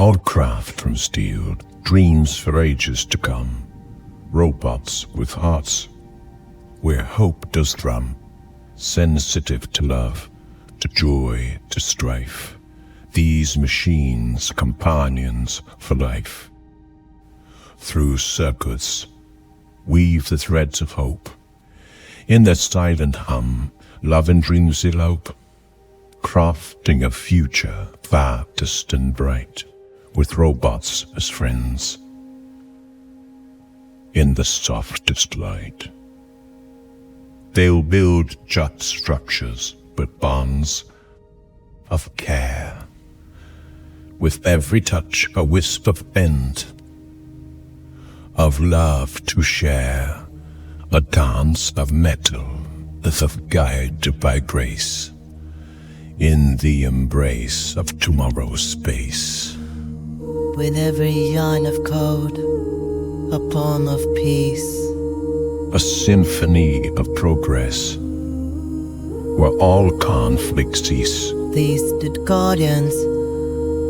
All craft from steel, dreams for ages to come, robots with hearts where hope does drum, sensitive to love, to joy, to strife. These machines, companions for life. Through circuits, weave the threads of hope. In their silent hum, love and dreams elope, crafting a future vast and bright, with robots as friends, in the softest light. They'll build just structures, but bonds of care. With every touch a wisp of bend, of love to share, a dance of metal as of guide by grace, in the embrace of tomorrow's space. With every yarn of code, a poem of peace, a symphony of progress, where all conflicts cease. These did guardians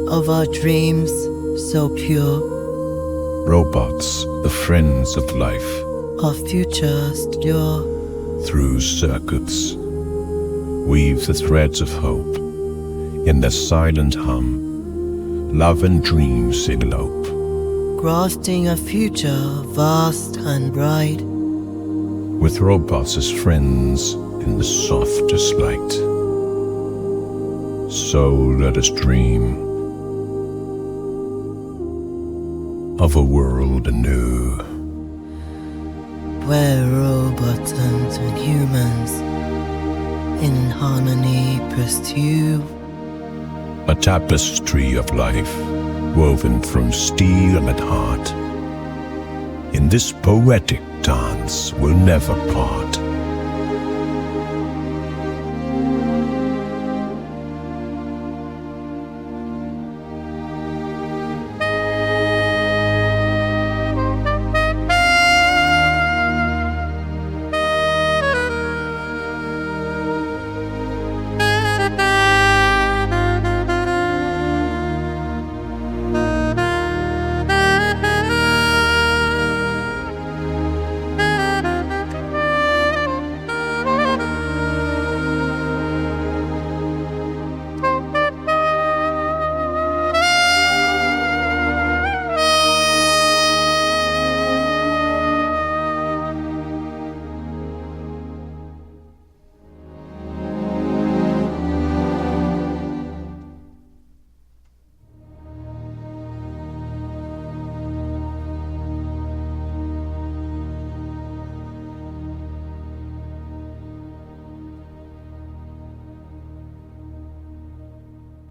of our dreams so pure, robots, the friends of life, our future secure. Through circuits, weave the threads of hope. In the silent hum, love and dreams elope, crafting a future vast and bright, with robots as friends in the softest light. So let us dream of a world anew, where robots and humans in harmony pursue a tapestry of life woven from steel and heart. In this poetic dance we'll never part.